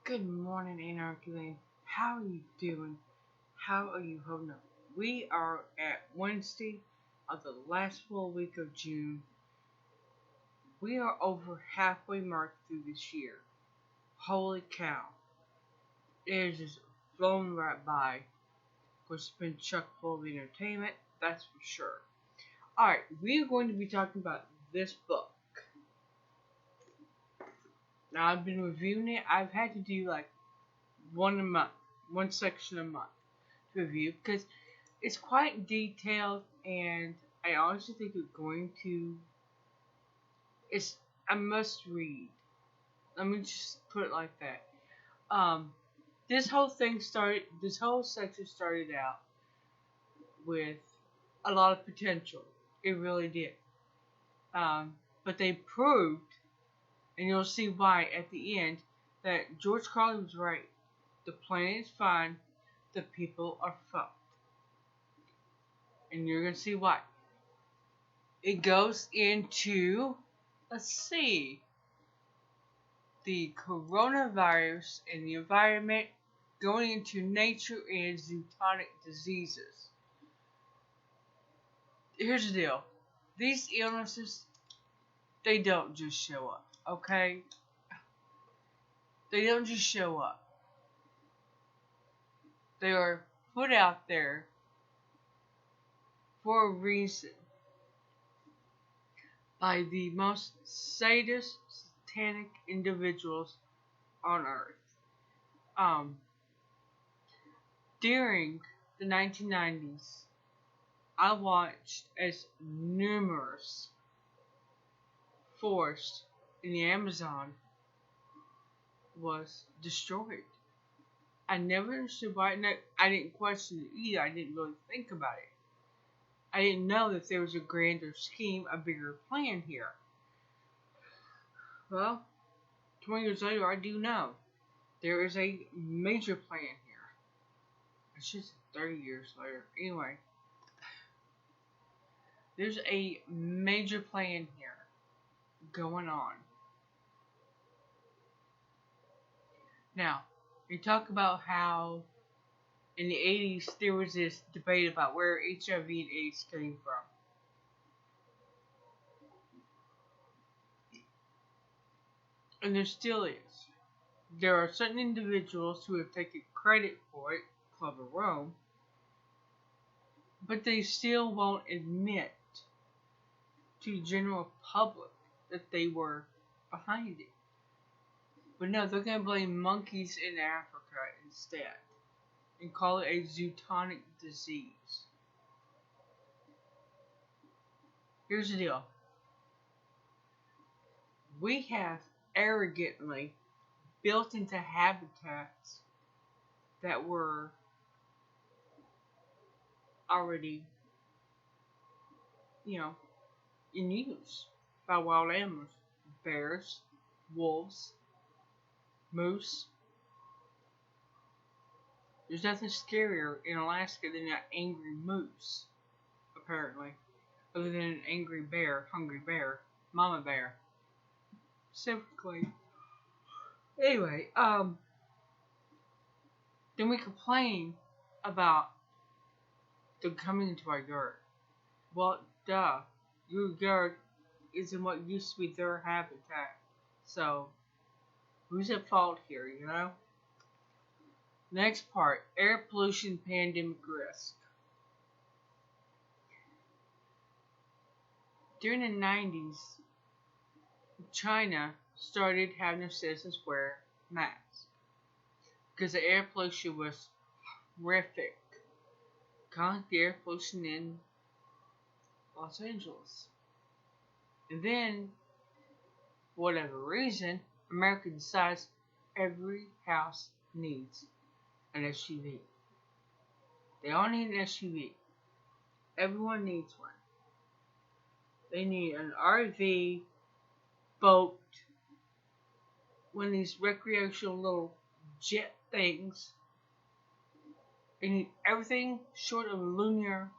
Good morning, Anarchy. How are you doing? How are you holding up? We are at Wednesday of the last full week of June. We are over halfway mark through this year. Holy cow. It is just flown right by. Of course, it's been chock full of entertainment, that's for sure. Alright, we are going to be talking about this book. Now, I've been reviewing it. I've had to do like one a month, one section a month to review because it's quite detailed, and I honestly think it's a must read. Let me just put it like that. This whole section started out with a lot of potential. It really did. But they proved, and you'll see why at the end, that George Carlin was right. The planet is fine, the people are fucked. And you're going to see why. It goes into, let's see, the coronavirus and the environment, going into nature and zoonotic diseases. Here's the deal. These illnesses, they don't just show up, okay? They don't just show up. They are put out there for a reason by the most sadist, satanic individuals on earth. During the 1990s, I watched as numerous forests in the Amazon was destroyed. I never understood why. I didn't question it either. I didn't really think about it. I didn't know that there was a grander scheme, a bigger plan here. Well, 20 years later, I do know. There is a major plan here. It's just 30 years later. Anyway, there's a major plan here going on. Now, we talk about how in the 80s there was this debate about where HIV and AIDS came from. And there still is. There are certain individuals who have taken credit for it, Club of Rome, but they still won't admit to the general public that they were behind it. But no, they're going to blame monkeys in Africa instead and call it a zoonotic disease. Here's the deal. We have arrogantly built into habitats that were already, in use by wild animals. Bears, wolves, moose. There's nothing scarier in Alaska than an angry moose, apparently. Other than an angry bear, hungry bear, mama bear. Specifically. Anyway, then we complain about them coming into our yard. Well, duh. Your yard isn't what used to be their habitat. So, who's at fault here, you know? Next part, air pollution pandemic risk. During the 90s, China started having their citizens wear masks because the air pollution was horrific. Kind of like the air pollution in Los Angeles. And then, for whatever reason, America decides every house needs an SUV. They all need an SUV. Everyone needs one. They need an RV, boat, one of these recreational little jet things. They need everything short of a lunar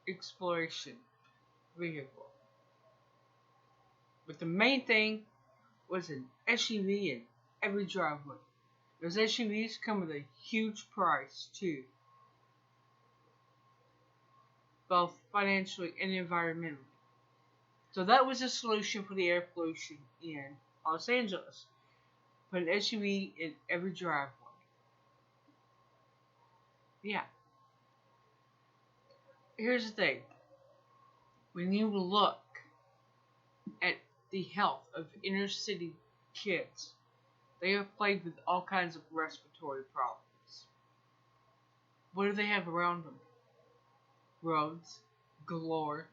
exploration vehicle. But the main thing was an SUV, and every driveway. Those SUVs come with a huge price too, both financially and environmentally. So that was the solution for the air pollution in Los Angeles. Put an SUV in every driveway. Yeah. Here's the thing. When you look at the health of inner city kids, they are plagued with all kinds of respiratory problems. What do they have around them? Roads galore,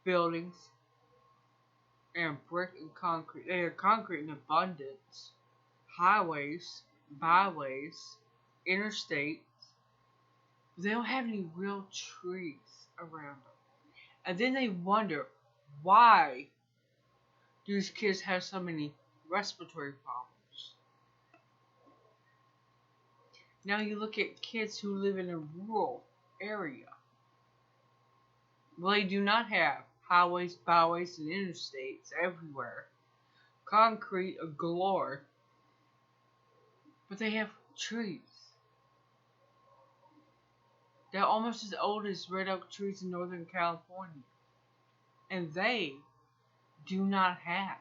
buildings, and brick and concrete. They are concrete in abundance. Highways, byways, interstates. They don't have any real trees around them. And then they wonder, why do these kids have so many respiratory problems? Now you look at kids who live in a rural area. Well, they do not have highways, byways, and interstates everywhere. Concrete galore. But they have trees. They're almost as old as red oak trees in Northern California. And they do not have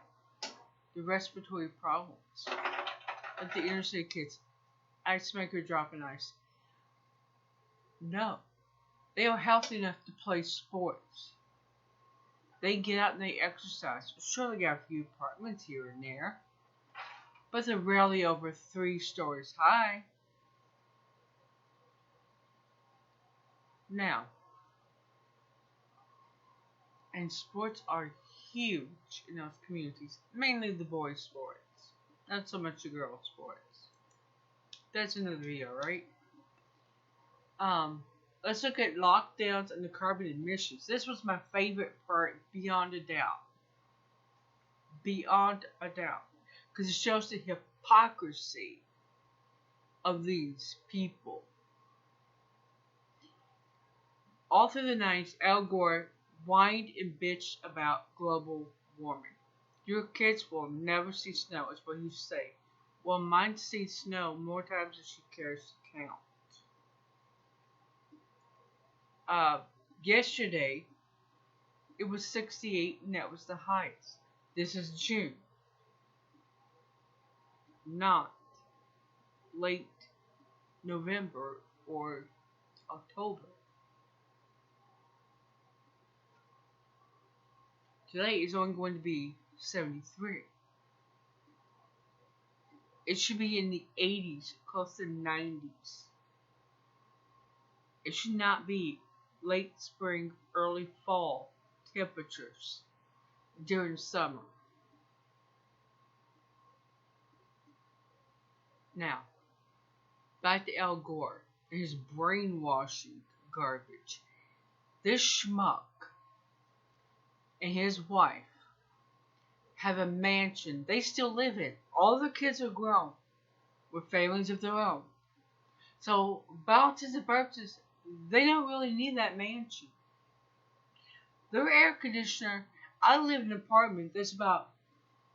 the respiratory problems like the inner city kids. Ice maker dropping ice. No. They are healthy enough to play sports. They get out and they exercise. Sure, they got a few apartments here and there, but they're rarely over 3 stories high. Now, and sports are huge in those communities, mainly the boys' sports, not so much the girls' sports. That's another video, right? Let's look at lockdowns and the carbon emissions. This was my favorite part, beyond a doubt. Beyond a doubt. Because it shows the hypocrisy of these people. All through the 90s, Al Gore whined and bitched about global warming. Your kids will never see snow, is what he say. Well, mine sees snow more times than she cares to count. Yesterday, it was 68, and that was the highest. This is June, not late November or October. Today is only going to be 73. It should be in the 80s, close to 90s. It should not be late spring, early fall temperatures during summer. Now, back to Al Gore and his brainwashing garbage. This schmuck and his wife have a mansion they still live in. All their kids are grown with families of their own. So, balances and purposes, they don't really need that mansion. Their air conditioner, I live in an apartment that's about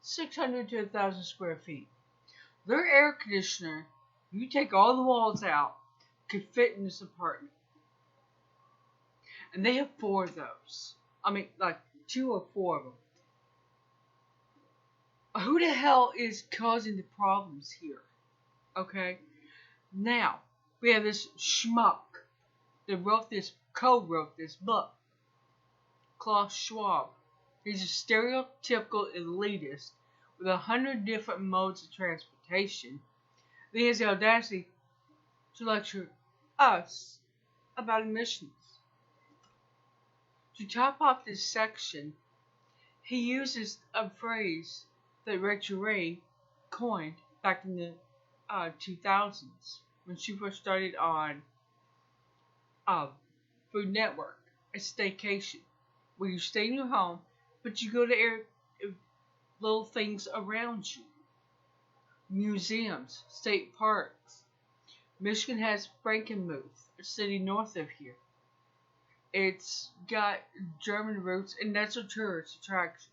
600 to 1,000 square feet. Their air conditioner, you take all the walls out, could fit in this apartment. And they have 4 of those. I mean, like 2 or 4 of them. Who the hell is causing the problems here? Okay? Now, we have this schmuck that co-wrote this book. Klaus Schwab. He's a stereotypical elitist with 100 different modes of transportation. Then he has the audacity to lecture us about emissions. To top off this section, he uses a phrase that Rachel Ray coined back in the 2000s when she first started on Food Network, a staycation, where you stay in your home, but you go to little things around you. Museums, state parks. Michigan has Frankenmuth, a city north of here. It's got German roots, and that's a tourist attraction.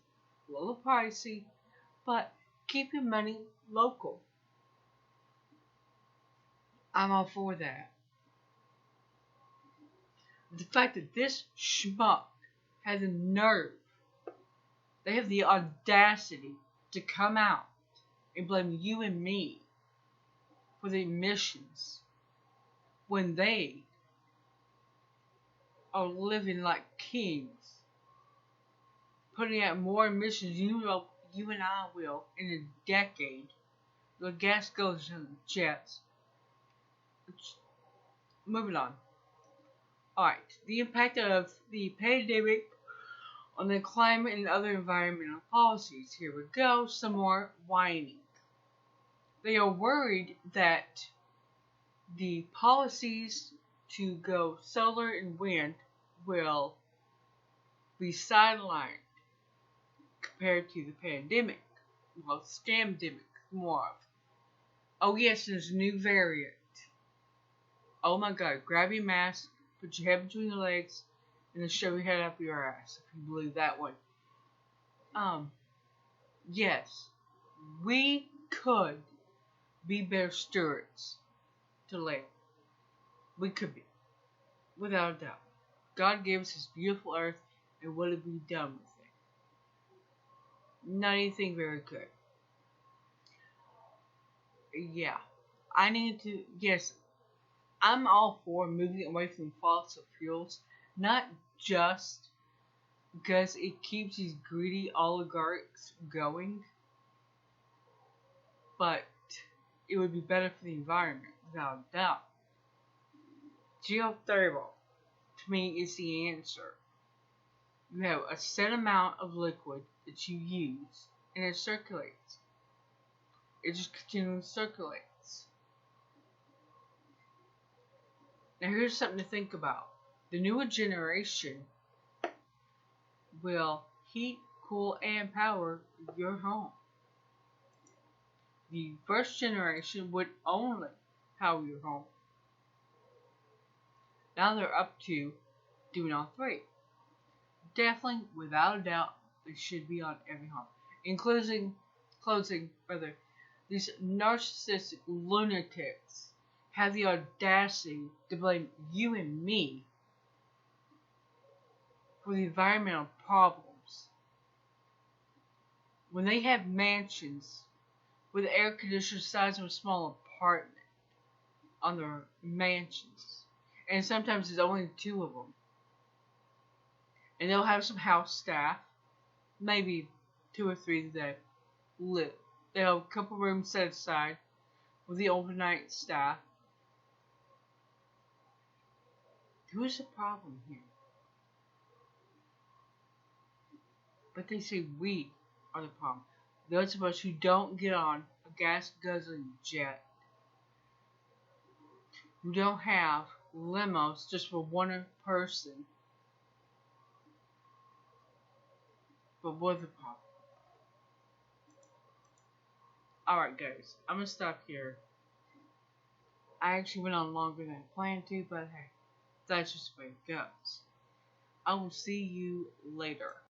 A little pricey, but keep your money local. I'm all for that. The fact that this schmuck has a nerve, they have the audacity to come out and blame you and me for the emissions when they are living like kings, putting out more emissions you and I will in a decade. The gas goes in the jets. Moving on. Alright, the impact of the pandemic on the climate and other environmental policies. Here we go, some more whining. They are worried that the policies to go solar and wind will be sidelined compared to the pandemic. Well, scamdemic, more of. Oh yes, there's a new variant. Oh my god, grab your mask, put your head between your legs, and then shove your head up your ass, if you believe that one. Yes, we could be better stewards to land. We could be, without a doubt. God gave us this beautiful earth, and what have we done with it? Not anything very good. Yeah, yes, I'm all for moving away from fossil fuels, not just because it keeps these greedy oligarchs going, but it would be better for the environment, without a doubt. Geothermal, to me, is the answer. You have a set amount of liquid that you use, and it circulates. It just continually circulates. Now here's something to think about. The newer generation will heat, cool, and power your home. The first generation would only power your home. Now they're up to doing all three. Definitely, without a doubt, they should be on every home. Closing, these narcissistic lunatics have the audacity to blame you and me for the environmental problems when they have mansions with air conditioners the size of a small apartment on their mansions, and sometimes there's only 2 of them, and they'll have some house staff, maybe 2 or 3 that live. They'll have a couple rooms set aside with the overnight staff. Who's the problem here? But they say we are the problem. Those of us who don't get on a gas guzzling jet, who don't have limos just for one person, but we're the problem. Alright guys, I'm gonna stop here. I actually went on longer than I planned to, but hey, that's just the way it goes. I will see you later.